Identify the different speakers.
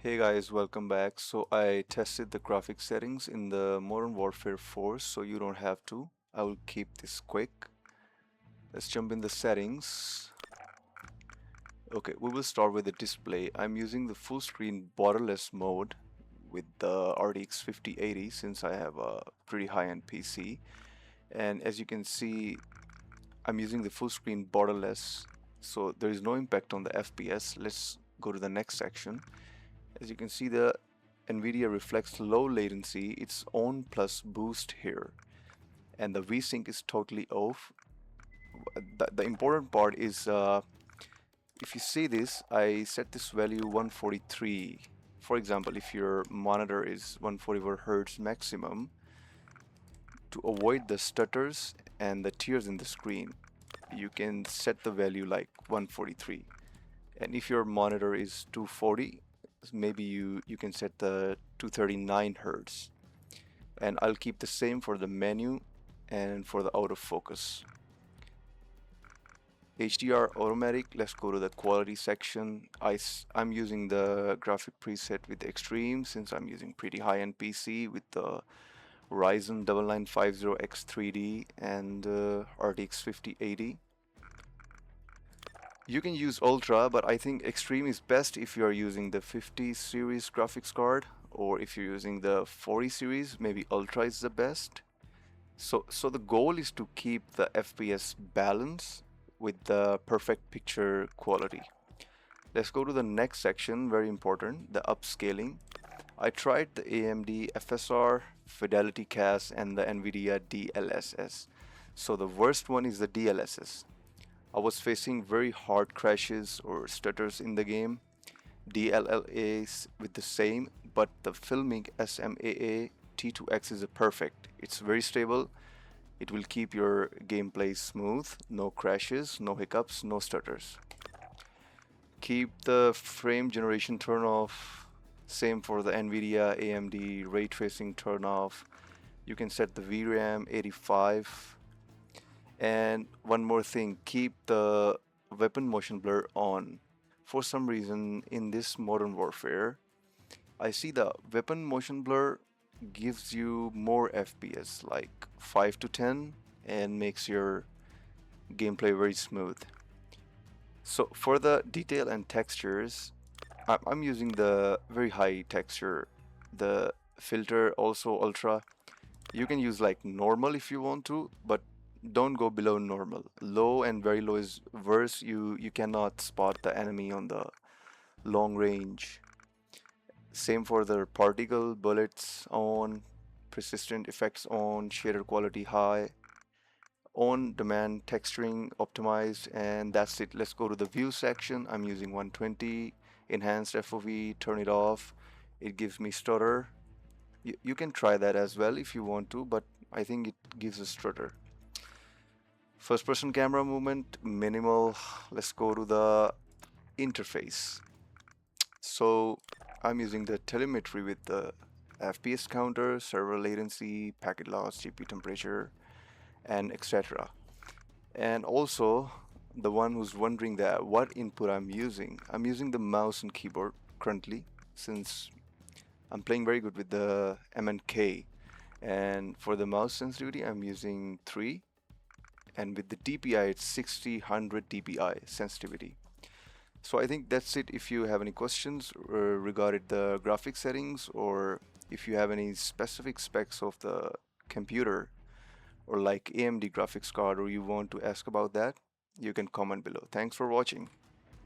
Speaker 1: Hey guys, welcome back. So I tested the graphic settings in the Modern Warfare 4, so you don't have to. I will keep this quick. Let's jump in the settings. Okay, we will start with the display. I'm using the full screen borderless mode with the RTX 5080 since I have a pretty high-end PC. And as you can see, I'm using the full screen borderless, so there is no impact on the FPS. Let's go to the next section. As you can see, the NVIDIA reflects low latency, its own plus boost here, and the VSync is totally off. The important part is if you see this, I set this value 143. For example, if your monitor is 144 Hz maximum, to avoid the stutters and the tears in the screen, you can set the value like 143. And if your monitor is 240, maybe you can set the 239 Hz. And I'll keep the same for the menu and for the out of focus. HDR automatic. Let's go to the quality section. I'm using the graphic preset with extreme since I'm using pretty high-end PC with the Ryzen 9950X3D and RTX 5080. You can use Ultra, but I think Extreme is best if you are using the 50 series graphics card, or if you're using the 40 series, maybe Ultra is the best. So the goal is to keep the FPS balance with the perfect picture quality. Let's go to the next section, very important, the upscaling. I tried the AMD FSR, Fidelity CAS, and the NVIDIA DLSS. So the worst one is the DLSS. I was facing very hard crashes or stutters in the game. DLLAs with the same, but the filming SMAA T2X is a perfect. It's very stable. It will keep your gameplay smooth, no crashes, no hiccups, no stutters. Keep the frame generation turn off. Same for the NVIDIA AMD ray tracing turn off. You can set the VRAM 85. And one more thing, keep the weapon motion blur on. For some reason, in this Modern Warfare, I see the weapon motion blur gives you more FPS, like 5 to 10, and makes your gameplay very smooth. So for the detail and textures, I'm using the very high texture, the filter also ultra. You can use like normal if you want to, but don't go below normal. Low and very low is worse. You cannot spot the enemy on the long range. Same for the particle bullets on, persistent effects on, shader quality high, on demand texturing optimized, and that's it. Let's go to the view section. I'm using 120 enhanced FOV, turn it off. It gives me stutter. You can try that as well if you want to, but I think it gives a stutter. First person camera movement, minimal. Let's go to the interface. So I'm using the telemetry with the FPS counter, server latency, packet loss, GPU temperature, and etc. And also, the one who's wondering that what input I'm using the mouse and keyboard currently since I'm playing very good with the M and K. And for the mouse sensitivity, I'm using 3, and with the DPI it's 60 100 dpi sensitivity. So I think that's it. If you have any questions regarding the graphic settings, or if you have any specific specs of the computer or like AMD graphics card, or you want to ask about that, you can comment below. Thanks for watching.